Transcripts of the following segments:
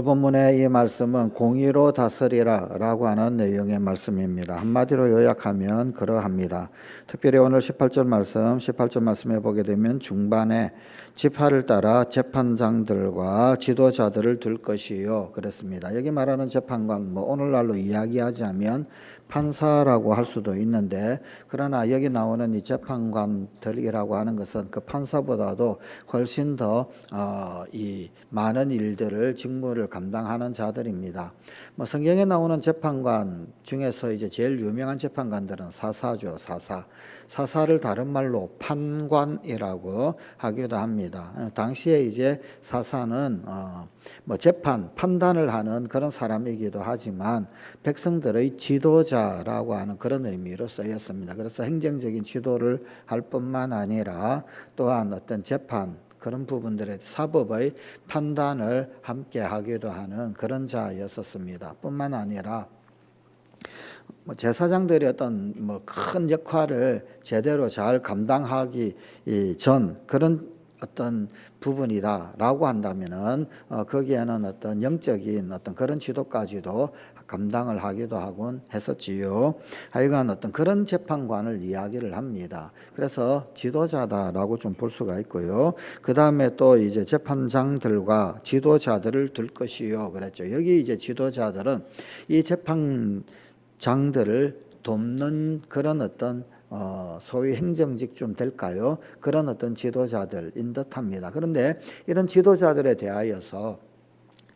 오늘 본문의 이 말씀은 공의로 다스리라 라고 하는 내용의 말씀입니다. 한마디로 요약하면 그러합니다. 특별히 오늘 18절 말씀에 보게 되면 중반에 지파를 따라 재판장들과 지도자들을 둘 것이요 그랬습니다. 여기 말하는 재판관 오늘날로 이야기하자면 판사라고 할 수도 있는데, 그러나 여기 나오는 이 재판관들이라고 하는 것은 그 판사보다도 훨씬 더 이 많은 일들을 직무를 감당하는 자들입니다. 성경에 나오는 재판관 중에서 이제 제일 유명한 재판관들은 사사죠. 사사를 다른 말로 판관이라고 하기도 합니다. 당시에 이제 사사는 판단을 하는 그런 사람이기도 하지만 백성들의 지도자라고 하는 그런 의미로 쓰였습니다. 그래서 행정적인 지도를 할 뿐만 아니라 또한 어떤 재판 그런 부분들의 사법의 판단을 함께 하기도 하는 그런 자였었습니다. 뿐만 아니라 제사장들이 어떤 큰 역할을 제대로 잘 감당하기 전 그런 어떤 부분이다라고 한다면은 거기에는 어떤 영적인 어떤 그런 지도까지도 감당을 하기도 하곤 했었지요. 하여간 어떤 그런 재판관을 이야기를 합니다. 그래서 지도자다라고 좀 볼 수가 있고요. 그 다음에 또 이제 재판장들과 지도자들을 둘 것이요 그랬죠. 여기 이제 지도자들은 이 재판장들을 돕는 그런 어떤 소위 행정직쯤 될까요? 그런 어떤 지도자들인 듯합니다. 그런데 이런 지도자들에 대하여서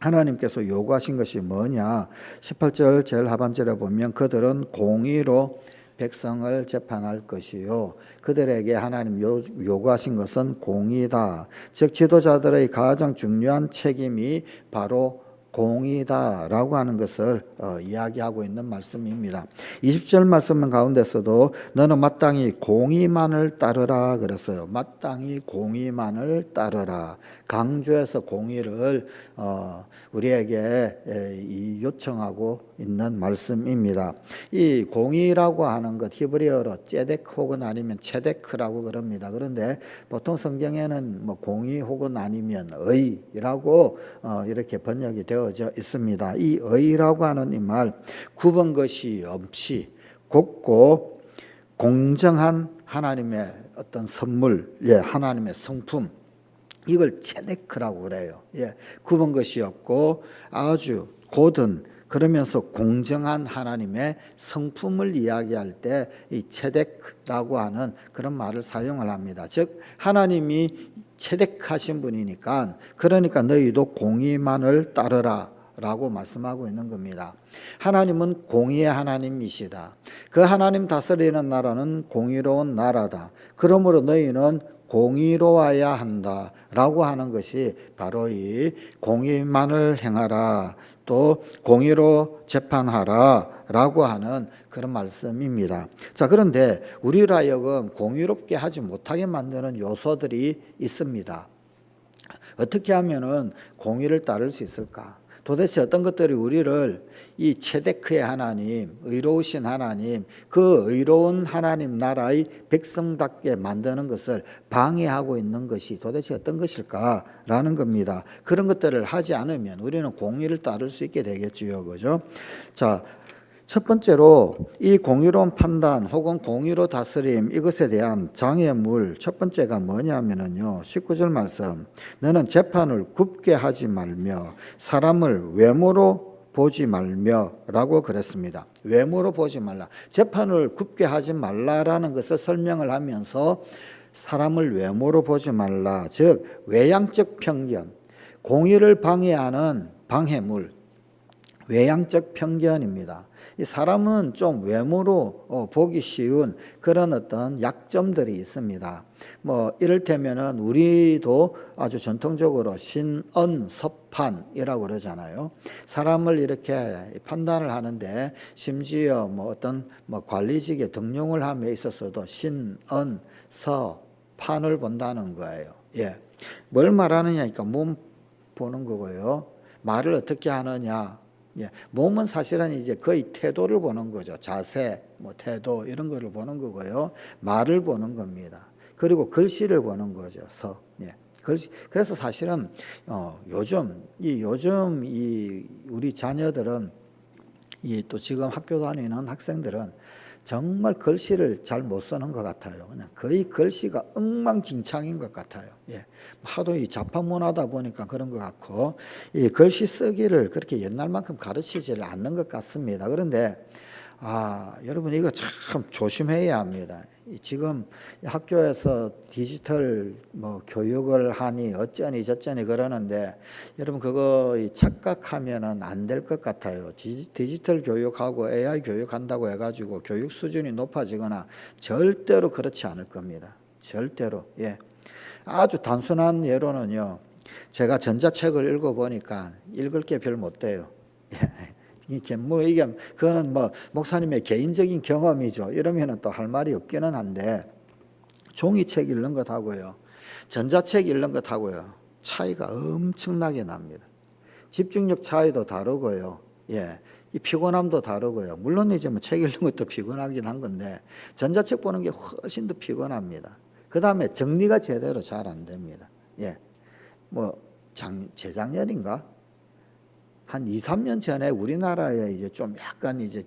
하나님께서 요구하신 것이 뭐냐? 18절 제일 하반절에 보면 그들은 공의로 백성을 재판할 것이요. 그들에게 하나님 요구하신 것은 공의다. 즉 지도자들의 가장 중요한 책임이 바로 공의다라고 하는 것을 이야기하고 있는 말씀입니다. 20절 말씀 가운데서도 너는 마땅히 공의만을 따르라 그랬어요. 마땅히 공의만을 따르라. 강조해서 공의를 우리에게 요청하고 있는 말씀입니다. 이 공의라고 하는 것 히브리어로 ጼ데크 혹은 아니면 체데크라고 그럽니다. 그런데 보통 성경에는 공의 혹은 아니면 의라고 이렇게 번역이 되어져 있습니다. 이 의라고 하는 이 말 구분 것이 없이 곱고 공정한 하나님의 어떤 선물, 하나님의 성품, 이걸 체데크라고 그래요. 구분 것이 없고 아주 고든 그러면서 공정한 하나님의 성품을 이야기할 때 이 체데크라고 하는 그런 말을 사용을 합니다. 즉 하나님이 체덱하신 분이니까 그러니까 너희도 공의만을 따르라 라고 말씀하고 있는 겁니다. 하나님은 공의의 하나님이시다. 그 하나님 다스리는 나라는 공의로운 나라다. 그러므로 너희는 공의로워야 한다 라고 하는 것이 바로 이 공의만을 행하라, 또 공의로 재판하라 라고 하는 그런 말씀입니다. 자, 그런데 우리로 하여금 공의롭게 하지 못하게 만드는 요소들이 있습니다. 어떻게 하면은 공의를 따를 수 있을까? 도대체 어떤 것들이 우리를 이 체데크의 하나님, 의로우신 하나님, 그 의로운 하나님 나라의 백성답게 만드는 것을 방해하고 있는 것이 도대체 어떤 것일까라는 겁니다. 그런 것들을 하지 않으면 우리는 공의를 따를 수 있게 되겠지요, 그죠? 자, 첫 번째로 이 공의로운 판단 혹은 공의로 다스림, 이것에 대한 장애물 첫 번째가 뭐냐면요, 19절 말씀, 너는 재판을 굽게 하지 말며 사람을 외모로 보지 말며 라고 그랬습니다. 외모로 보지 말라, 재판을 굽게 하지 말라라는 것을 설명을 하면서 사람을 외모로 보지 말라, 즉 외양적 편견, 공의를 방해하는 방해물, 외양적 편견입니다. 이 사람은 좀 외모로 보기 쉬운 그런 어떤 약점들이 있습니다. 이를테면은 우리도 아주 전통적으로 신언섭판이라고 그러잖아요. 사람을 이렇게 판단을 하는데 심지어 어떤 관리직에 등용을 함에 있어서도 신언서판을 본다는 거예요. 뭘 말하느냐니까 몸 보는 거고요. 말을 어떻게 하느냐. 몸은 사실은 이제 거의 태도를 보는 거죠. 자세, 태도 이런 거를 보는 거고요. 말을 보는 겁니다. 그리고 글씨를 보는 거죠. 그래서 사실은 요즘 이 우리 자녀들은 또 지금 학교 다니는 학생들은 정말 글씨를 잘 못 쓰는 것 같아요. 그냥 거의 글씨가 엉망진창인 것 같아요. 예. 하도 이 자판문화다 보니까 그런 것 같고, 이 글씨 쓰기를 그렇게 옛날만큼 가르치지를 않는 것 같습니다. 그런데 여러분 이거 참 조심해야 합니다. 지금 학교에서 디지털 교육을 하니 어쩌니 저쩌니 그러는데 여러분 그거 착각하면은 안 될 것 같아요. 디지털 교육하고 AI 교육한다고 해가지고 교육 수준이 높아지거나 절대로 그렇지 않을 겁니다. 절대로. 예. 아주 단순한 예로는요. 제가 전자책을 읽어보니까 읽을 게 별 못 돼요. 이게 그거는 목사님의 개인적인 경험이죠. 이러면은 또 할 말이 없기는 한데, 종이책 읽는 것하고요, 전자책 읽는 것하고요, 차이가 엄청나게 납니다. 집중력 차이도 다르고요, 예, 이 피곤함도 다르고요. 물론 이제 책 읽는 것도 피곤하긴 한 건데, 전자책 보는 게 훨씬 더 피곤합니다. 그 다음에 정리가 제대로 잘 안 됩니다. 예, 재작년인가? 한 2, 3년 전에 우리나라에 이제 좀 약간 이제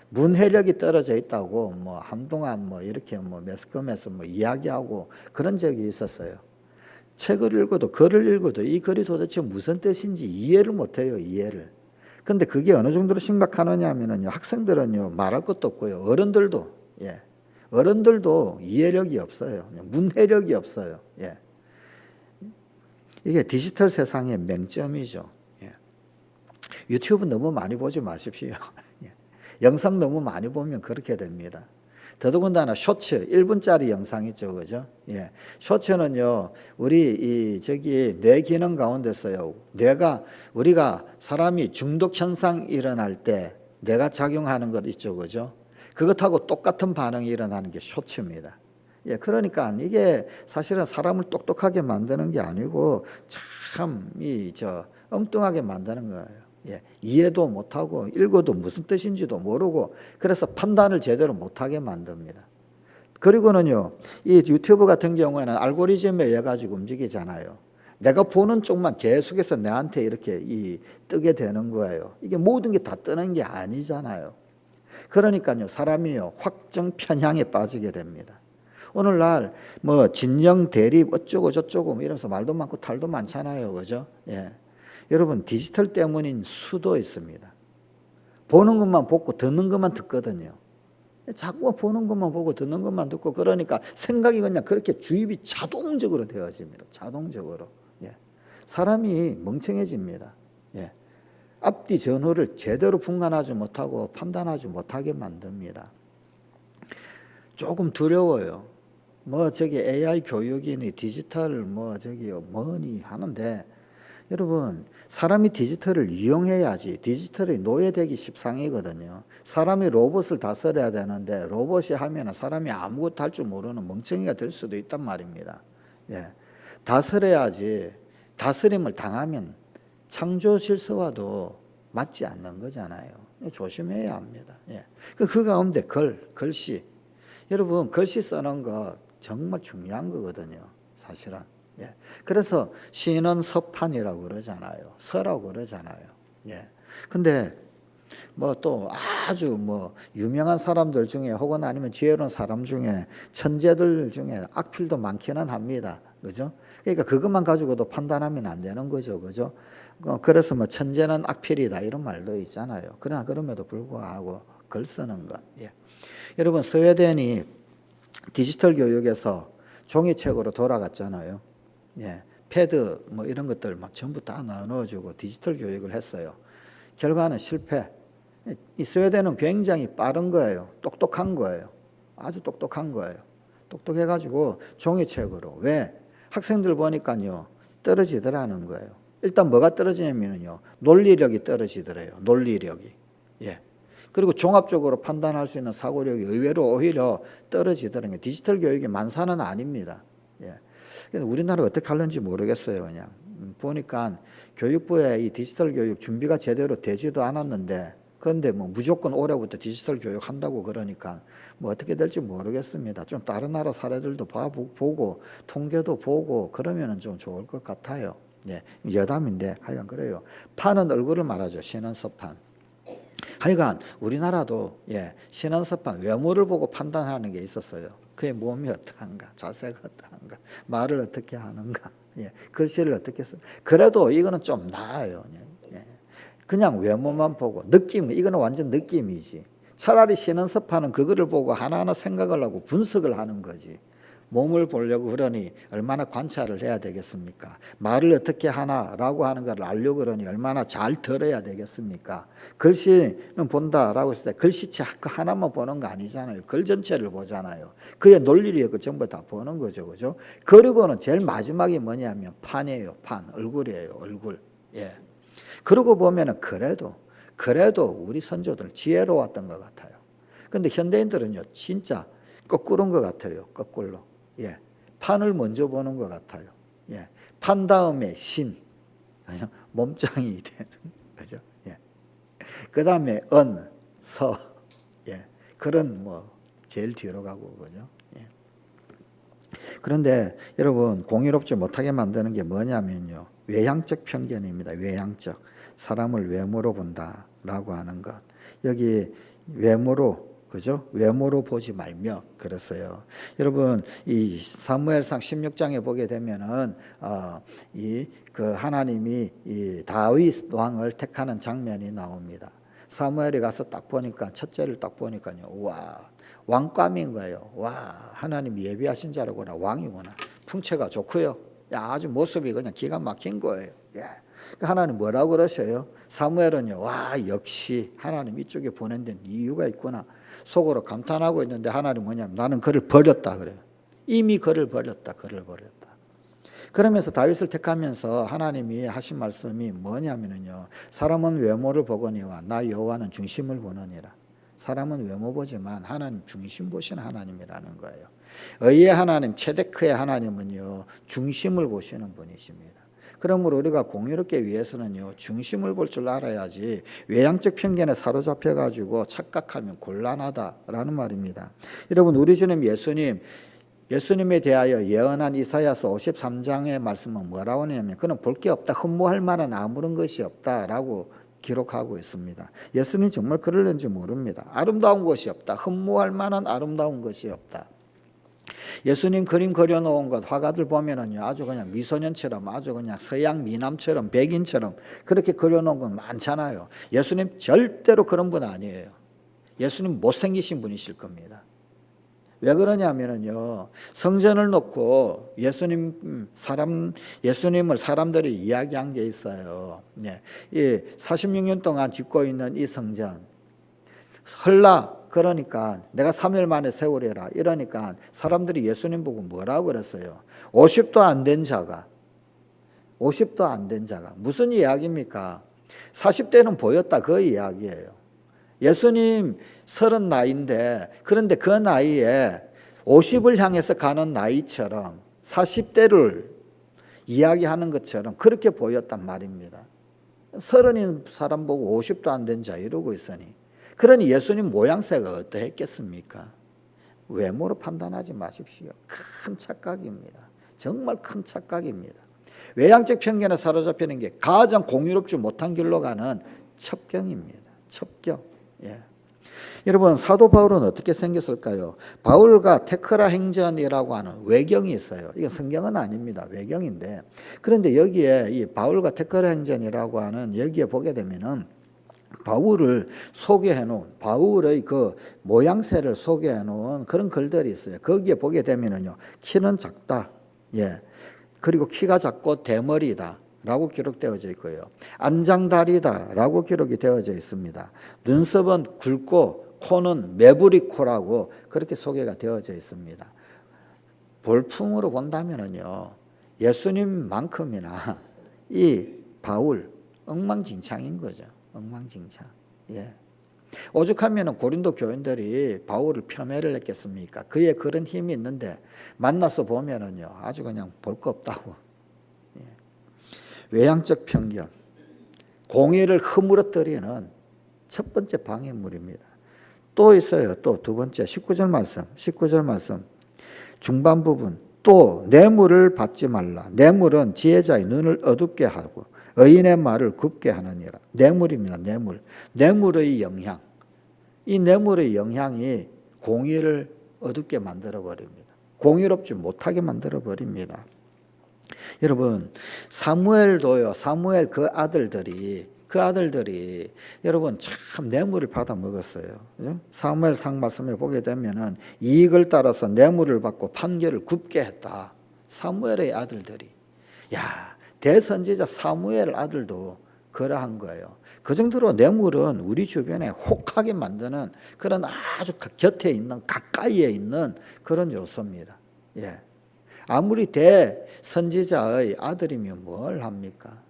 문해력이 떨어져 있다고 한동안 이렇게 매스컴에서 이야기하고 그런 적이 있었어요. 글을 읽어도 이 글이 도대체 무슨 뜻인지 이해를 못 해요, 이해를. 근데 그게 어느 정도로 심각하느냐 하면은요, 학생들은요, 말할 것도 없고요, 어른들도 이해력이 없어요. 문해력이 없어요. 예. 이게 디지털 세상의 맹점이죠. 예. 유튜브 너무 많이 보지 마십시오. 예. 영상 너무 많이 보면 그렇게 됩니다. 더더군다나 쇼츠 1분짜리 영상 있죠, 그죠? 예. 쇼츠는요, 우리 뇌 기능 가운데서요, 우리가 사람이 중독 현상 일어날 때 뇌가 작용하는 것 있죠, 그죠? 그것하고 똑같은 반응이 일어나는 게 쇼츠입니다. 예, 그러니까 이게 사실은 사람을 똑똑하게 만드는 게 아니고 참 엉뚱하게 만드는 거예요. 예, 이해도 못하고 읽어도 무슨 뜻인지도 모르고 그래서 판단을 제대로 못하게 만듭니다. 그리고는요, 이 유튜브 같은 경우에는 알고리즘에 의해 가지고 움직이잖아요. 내가 보는 쪽만 계속해서 내한테 이렇게 뜨게 되는 거예요. 이게 모든 게 다 뜨는 게 아니잖아요. 그러니까요, 사람이요, 확정 편향에 빠지게 됩니다. 오늘날 진영 대립 어쩌고 저쩌고 이러면서 말도 많고 탈도 많잖아요, 그죠? 예. 여러분 디지털 때문인 수도 있습니다. 보는 것만 보고 듣는 것만 듣거든요. 자꾸 보는 것만 보고 듣는 것만 듣고 그러니까 생각이 그냥 그렇게 주입이 자동적으로 되어집니다. 자동적으로. 예. 사람이 멍청해집니다. 예. 앞뒤 전후를 제대로 분간하지 못하고 판단하지 못하게 만듭니다. 조금 두려워요. AI 교육이니 디지털 뭐니 하는데, 여러분 사람이 디지털을 이용해야지 디지털이 노예되기 십상이거든요. 사람이 로봇을 다스려야 되는데 로봇이 하면은 사람이 아무것도 할 줄 모르는 멍청이가 될 수도 있단 말입니다. 예. 다스려야지. 다스림을 당하면 창조 질서와도 맞지 않는 거잖아요. 조심해야 합니다. 예. 그 가운데 글씨. 여러분 글씨 쓰는 거 정말 중요한 거거든요, 사실은. 예. 그래서 시는 서판이라고 그러잖아요. 서라고 그러잖아요. 예. 근데 또 아주 유명한 사람들 중에 혹은 아니면 지혜로운 사람 중에 천재들 중에 악필도 많기는 합니다. 그죠? 그러니까 그것만 가지고도 판단하면 안 되는 거죠. 그죠? 그래서 천재는 악필이다 이런 말도 있잖아요. 그러나 그럼에도 불구하고 글 쓰는 것. 예. 여러분 스웨덴이 디지털 교육에서 종이책으로 돌아갔잖아요. 예. 패드 이런 것들 전부 다 나눠주고 디지털 교육을 했어요. 결과는 실패. 이 스웨덴은 굉장히 빠른 거예요. 똑똑한 거예요. 아주 똑똑한 거예요. 똑똑해가지고 종이책으로. 왜? 학생들 보니까요, 떨어지더라는 거예요. 일단 뭐가 떨어지냐면요, 논리력이 떨어지더래요. 논리력이. 예. 그리고 종합적으로 판단할 수 있는 사고력이 의외로 오히려 떨어지더라는 게 디지털 교육이 만사는 아닙니다. 예. 우리나라 어떻게 하는지 모르겠어요. 그냥 보니까 교육부에 이 디지털 교육 준비가 제대로 되지도 않았는데 그런데 뭐 무조건 올해부터 디지털 교육 한다고 그러니까 뭐 어떻게 될지 모르겠습니다. 좀 다른 나라 사례들도 보고 통계도 보고 그러면은 좀 좋을 것 같아요. 예, 여담인데 하여간 그래요. 판은 얼굴을 말하죠. 신원서판. 하여간 우리나라도 신원서판 외모를 보고 판단하는 게 있었어요. 그의 몸이 어떠한가, 자세가 어떠한가, 말을 어떻게 하는가, 글씨를 어떻게 써. 그래도 이거는 좀 나아요. 그냥 외모만 보고 느낌, 이거는 완전 느낌이지. 차라리 신원서판은 그거를 보고 하나하나 생각을 하고 분석을 하는 거지. 몸을 보려고 그러니 얼마나 관찰을 해야 되겠습니까? 말을 어떻게 하나라고 하는 걸 알려고 그러니 얼마나 잘 들어야 되겠습니까? 글씨는 본다라고 했을 때 글씨체 하나만 보는 거 아니잖아요. 글 전체를 보잖아요. 그의 논리를 전부 다 보는 거죠. 그죠? 그리고는 제일 마지막이 뭐냐면 판이에요. 판. 얼굴이에요. 얼굴. 예. 그러고 보면은 그래도 우리 선조들 지혜로웠던 것 같아요. 근데 현대인들은요, 진짜 거꾸로인 것 같아요. 거꾸로. 예. 판을 먼저 보는 것 같아요. 예. 판 다음에 신. 몸짱이 되는 거죠. 예. 그 다음에 은, 서. 예. 그런 제일 뒤로 가고 그죠. 예. 그런데 여러분 공유롭지 못하게 만드는 게 뭐냐면요. 외향적 편견입니다. 외향적. 사람을 외모로 본다라고 하는 것. 여기 외모로 그죠? 외모로 보지 말며 그랬어요. 여러분 이 사무엘상 16장에 보게 되면은 그 하나님이 이 다윗 왕을 택하는 장면이 나옵니다. 사무엘이 가서 딱 보니까 첫째를 딱 보니까요. 와, 왕감인 거예요. 와, 하나님이 예비하신 자라구나. 왕이구나. 풍채가 좋고요. 야, 아주 모습이 그냥 기가 막힌 거예요. 예. 하나님 뭐라고 그러셔요? 사무엘은요. 와, 역시 하나님 이쪽에 보낸 데는 이유가 있구나. 속으로 감탄하고 있는데 하나님 뭐냐면 나는 그를 버렸다 그래요. 이미 그를 버렸다. 그러면서 다윗을 택하면서 하나님이 하신 말씀이 뭐냐면요. 사람은 외모를 보거니와 나 여호와는 중심을 보느니라. 사람은 외모 보지만 하나님 중심 보시는 하나님이라는 거예요. 의의 하나님, 체데크의 하나님은요. 중심을 보시는 분이십니다. 그러므로 우리가 공유롭게 위해서는요. 중심을 볼 줄 알아야지 외향적 편견에 사로잡혀 가지고 착각하면 곤란하다라는 말입니다. 여러분 우리 주님 예수님에 대하여 예언한 이사야서 53장의 말씀은 뭐라고 하냐면 그는 볼 게 없다. 흠모할 만한 아무런 것이 없다라고 기록하고 있습니다. 예수님 정말 그럴는지 모릅니다. 아름다운 것이 없다. 흠모할 만한 아름다운 것이 없다. 예수님 그림 그려놓은 것 화가들 보면은요 아주 그냥 미소년처럼 아주 그냥 서양 미남처럼 백인처럼 그렇게 그려놓은 건 많잖아요. 예수님 절대로 그런 분 아니에요. 예수님 못생기신 분이실 겁니다. 왜 그러냐면은요 성전을 놓고 예수님을 사람들이 이야기한 게 있어요. 예, 이 46년 동안 짓고 있는 이 성전 헐라 그러니까 내가 3일 만에 세우리라 이러니까 사람들이 예수님 보고 뭐라고 그랬어요? 50도 안 된 자가 무슨 이야기입니까? 40대는 보였다 그 이야기예요. 예수님 30 나이인데 그런데 그 나이에 50을 향해서 가는 나이처럼 40대를 이야기하는 것처럼 그렇게 보였단 말입니다. 30인 사람 보고 50도 안 된 자 이러고 있으니 그러니 예수님 모양새가 어떠했겠습니까? 외모로 판단하지 마십시오. 큰 착각입니다. 정말 큰 착각입니다. 외향적 편견에 사로잡히는 게 가장 공유롭지 못한 길로 가는 첩경입니다. 첩경. 예. 여러분 사도 바울은 어떻게 생겼을까요? 바울과 테크라 행전이라고 하는 외경이 있어요. 이건 성경은 아닙니다. 외경인데 그런데 여기에 이 바울과 테크라 행전이라고 하는 여기에 보게 되면은 바울을 소개해 놓은 바울의 그 모양새를 소개해 놓은 그런 글들이 있어요. 거기에 보게 되면은요 키는 작다. 예. 그리고 키가 작고 대머리다. 라고 기록되어져 있고요. 안장다리다 라고 기록이 되어져 있습니다. 눈썹은 굵고 코는 매부리 코라고 그렇게 소개가 되어져 있습니다. 볼품으로 본다면은요 예수님만큼이나 이 바울 엉망진창인 거죠. 엉망진창. 예. 오죽하면 고린도 교인들이 바울을 폄훼를 했겠습니까? 그의 그런 힘이 있는데 만나서 보면은요 아주 그냥 볼 거 없다고. 외향적 편견, 공의를 허물어뜨리는 첫 번째 방해물입니다. 또 있어요. 또 두 번째 19절 말씀 중반 부분 또 뇌물을 받지 말라. 뇌물은 지혜자의 눈을 어둡게 하고 의인의 말을 굽게 하느니라. 뇌물입니다. 뇌물의 영향. 이 뇌물의 영향이 공의를 어둡게 만들어 버립니다. 공의롭지 못하게 만들어 버립니다. 여러분 사무엘도요. 사무엘 그 아들들이 여러분 참 뇌물을 받아 먹었어요. 사무엘상 말씀에 보게 되면은 이익을 따라서 뇌물을 받고 판결을 굽게 했다. 사무엘의 아들들이. 야, 대선지자 사무엘 아들도 그러한 거예요. 그 정도로 뇌물은 우리 주변에 혹하게 만드는 그런 아주 곁에 있는 가까이에 있는 그런 요소입니다. 예. 아무리 대선지자의 아들이면 뭘 합니까?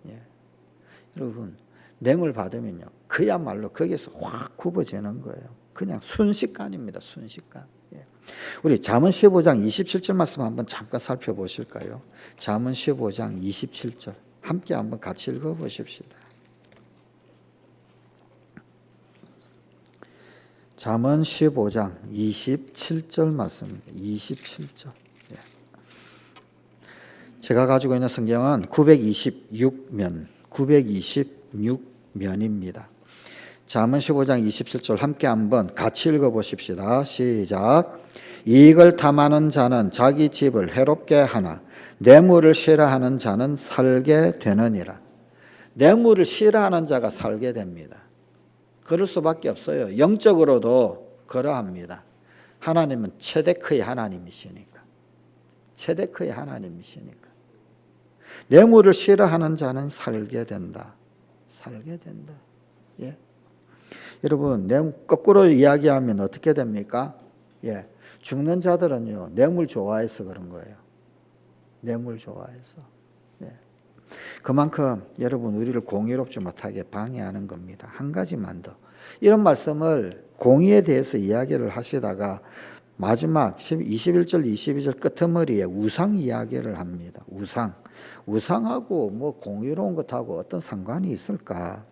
예. 여러분 뇌물 받으면요 그야말로 거기서 확 굽어지는 거예요. 그냥 순식간입니다. 순식간. 예. 우리 잠언 15장 27절 말씀 한번 잠깐 살펴보실까요? 잠언 15장 27절 함께 한번 같이 읽어보십시다. 잠언 15장 27절 말씀입니다. 27절. 제가 가지고 있는 성경은 926면입니다. 잠언 15장 27절 함께 한번 같이 읽어보십시다. 시작. 이익을 탐하는 자는 자기 집을 해롭게 하나 뇌물을 싫어하는 자는 살게 되느니라. 뇌물을 싫어하는 자가 살게 됩니다. 그럴 수밖에 없어요. 영적으로도 그러합니다. 하나님은 체데크의 하나님이시니까. 체데크의 하나님이시니까. 뇌물을 싫어하는 자는 살게 된다. 살게 된다. 예. 여러분, 거꾸로 이야기하면 어떻게 됩니까? 예. 죽는 자들은요, 뇌물 좋아해서 그런 거예요. 뇌물 좋아해서. 예. 그만큼 여러분, 우리를 공의롭지 못하게 방해하는 겁니다. 한 가지만 더. 이런 말씀을 공의에 대해서 이야기를 하시다가 마지막 21절, 22절 끄트머리에 우상 이야기를 합니다. 우상하고 뭐 공의로운 것하고 어떤 상관이 있을까?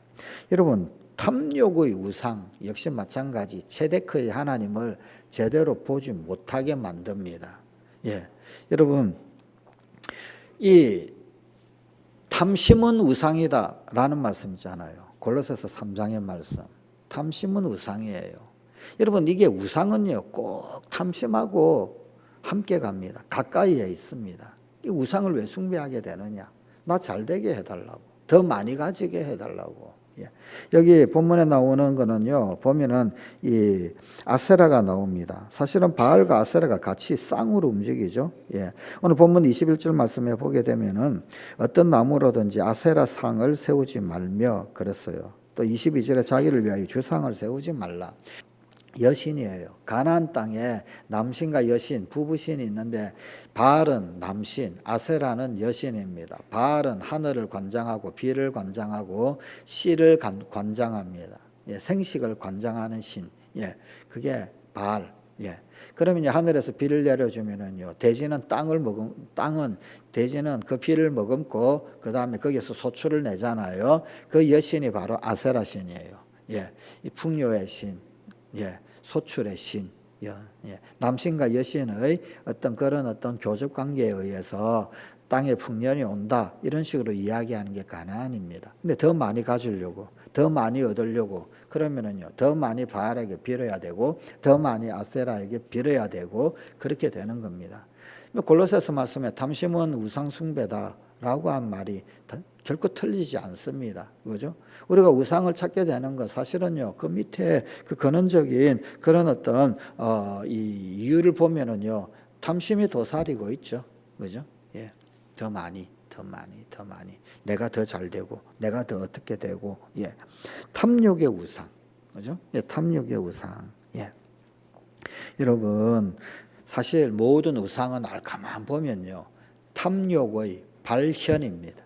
여러분, 탐욕의 우상 역시 마찬가지 체데크의 하나님을 제대로 보지 못하게 만듭니다. 예, 여러분, 이 탐심은 우상이다라는 말씀이잖아요. 골로새서 3장의 말씀. 탐심은 우상이에요. 여러분, 이게 우상은요, 꼭 탐심하고 함께 갑니다. 가까이에 있습니다. 이 우상을 왜 숭배하게 되느냐? 나 잘되게 해달라고. 더 많이 가지게 해달라고. 예. 여기 본문에 나오는 거는요, 보면은 이 아세라가 나옵니다. 사실은 바알과 아세라가 같이 쌍으로 움직이죠. 예. 오늘 본문 21절 말씀에 보게 되면은 어떤 나무로든지 아세라 상을 세우지 말며 그랬어요. 또 22절에 자기를 위하여 주상을 세우지 말라. 여신이에요. 가나안 땅에 남신과 여신, 부부신이 있는데 바알은 남신, 아세라는 여신입니다. 바알은 하늘을 관장하고 비를 관장하고 씨를 관장합니다. 예, 생식을 관장하는 신. 예, 그게 바알. 예. 그러면 하늘에서 비를 내려주면은요, 돼지는 돼지는 그 비를 머금고 그 다음에 거기서 소출을 내잖아요. 그 여신이 바로 아세라 신이에요. 예, 이 풍요의 신. 예, 소출의 신, 예, 남신과 여신의 그런 교접 관계에 의해서 땅에 풍년이 온다 이런 식으로 이야기하는 게 가나안입니다. 근데 더 많이 가지려고, 더 많이 얻으려고 그러면은요, 더 많이 바알에게 빌어야 되고, 더 많이 아세라에게 빌어야 되고 그렇게 되는 겁니다. 골로새서 말씀에 탐심은 우상 숭배다라고 한 말이 결코 틀리지 않습니다. 그죠? 우리가 우상을 찾게 되는 것 사실은요, 그 밑에 그 근원적인 그런 이 이유를 보면은요, 탐심이 도사리고 있죠. 그죠? 예. 더 많이. 내가 더 잘 되고, 내가 더 어떻게 되고, 예. 탐욕의 우상. 그죠? 예. 탐욕의 우상. 예. 여러분, 사실 모든 우상은 가만 보면요, 탐욕의 발현입니다.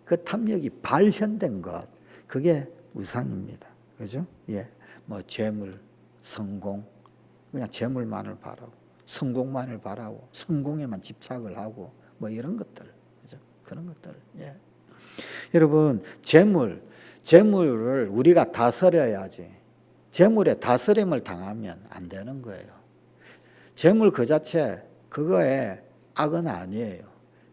그 탐욕이 발현된 것, 그게 우상입니다. 그죠? 예. 뭐, 재물, 성공, 그냥 재물만을 바라고, 성공만을 바라고, 성공에만 집착을 하고, 뭐 이런 것들. 그죠? 그런 것들. 예. 여러분, 재물을 우리가 다스려야지. 재물에 다스림을 당하면 안 되는 거예요. 재물 그 자체 그거에 악은 아니에요.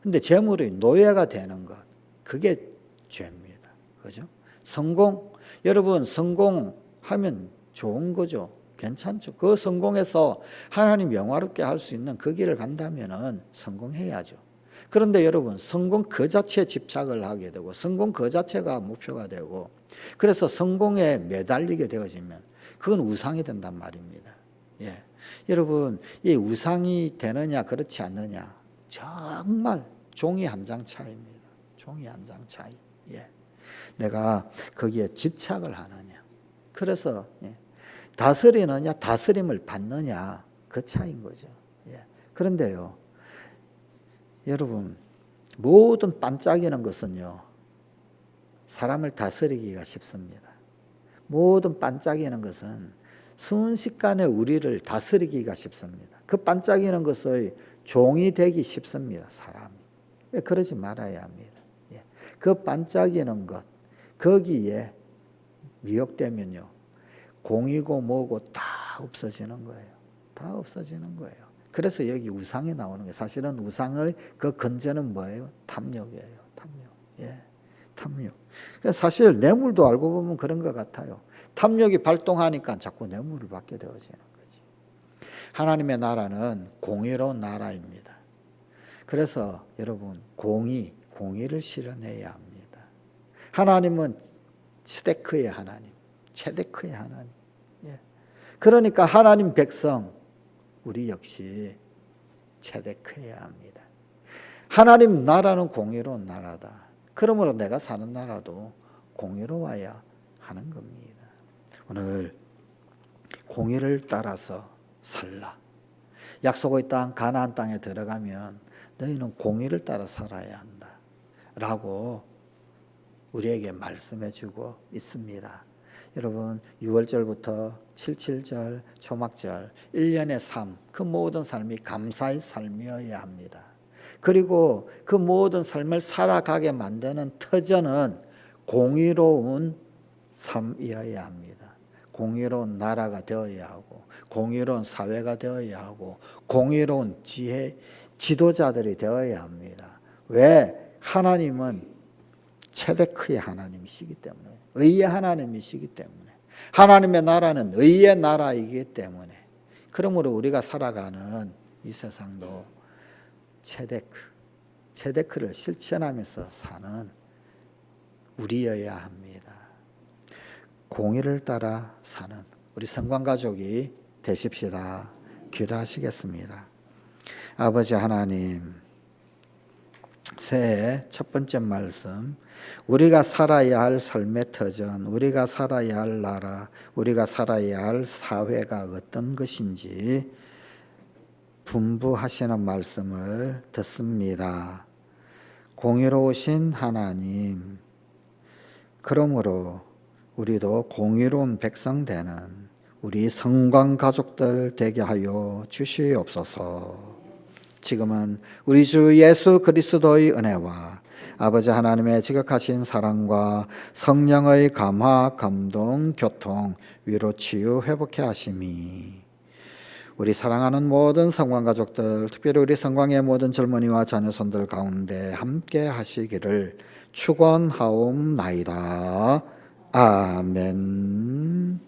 근데 재물이 노예가 되는 것, 그게 죄입니다. 그죠? 성공, 여러분 성공하면 좋은 거죠. 괜찮죠. 그 성공해서 하나님 영화롭게 할 수 있는 그 길을 간다면은 성공해야죠. 그런데 여러분 성공 그 자체에 집착을 하게 되고 성공 그 자체가 목표가 되고 그래서 성공에 매달리게 되어지면 그건 우상이 된단 말입니다. 예. 여러분 이 우상이 되느냐 그렇지 않느냐 정말 종이 한 장 차이입니다. 종이 한 장 차이. 예. 내가 거기에 집착을 하느냐. 그래서 다스리느냐 다스림을 받느냐 그 차이인 거죠. 예. 그런데요. 여러분 모든 반짝이는 것은요. 사람을 다스리기가 쉽습니다. 모든 반짝이는 것은 순식간에 우리를 다스리기가 쉽습니다. 그 반짝이는 것의 종이 되기 쉽습니다. 사람이. 그러지 말아야 합니다. 예. 그 반짝이는 것 거기에 미혹되면요. 공이고 뭐고 다 없어지는 거예요. 다 없어지는 거예요. 그래서 여기 우상이 나오는 거예요. 사실은 우상의 그 근저는 뭐예요? 탐욕이에요. 탐욕. 예. 탐욕. 사실 뇌물도 알고 보면 그런 것 같아요. 탐욕이 발동하니까 자꾸 뇌물을 받게 되어지는 거지. 하나님의 나라는 공의로운 나라입니다. 그래서 여러분 공의를 실현해야 합니다. 하나님은 츠데크의 하나님, 체데크의 하나님. 예. 그러니까 하나님 백성 우리 역시 체데크해야 합니다. 하나님 나라는 공의로운 나라다. 그러므로 내가 사는 나라도 공의로워야 하는 겁니다. 오늘 공의를 따라서 살라. 약속의 땅 가나안 땅에 들어가면 너희는 공의를 따라 살아야 한다. 라고 우리에게 말씀해 주고 있습니다. 여러분 6월절부터 77절 초막절 1년의 삶 그 모든 삶이 감사의 삶이어야 합니다. 그리고 그 모든 삶을 살아가게 만드는 터전은 공의로운 삶이어야 합니다. 공의로운 나라가 되어야 하고 공의로운 사회가 되어야 하고 공의로운 지도자들이 되어야 합니다. 왜? 하나님은 체데크의 하나님이시기 때문에 의의 하나님이시기 때문에 하나님의 나라는 의의 나라이기 때문에 그러므로 우리가 살아가는 이 세상도 체데크를 실천하면서 사는 우리여야 합니다. 공의를 따라 사는 우리 성관가족이 되십시다. 기도하시겠습니다. 아버지 하나님, 새해 첫 번째 말씀, 우리가 살아야 할 삶의 터전, 우리가 살아야 할 나라, 우리가 살아야 할 사회가 어떤 것인지 분부하시는 말씀을 듣습니다. 공의로우신 하나님, 그러므로 우리도 공의로운 백성 되는 우리 성관 가족들 되게 하여 주시옵소서. 지금은 우리 주 예수 그리스도의 은혜와 아버지 하나님의 지극하신 사랑과 성령의 감화, 감동, 교통, 위로, 치유, 회복해 하심이 우리 사랑하는 모든 성관 가족들, 특별히 우리 성광의 모든 젊은이와 자녀손들 가운데 함께 하시기를 축원하옵나이다. 아멘.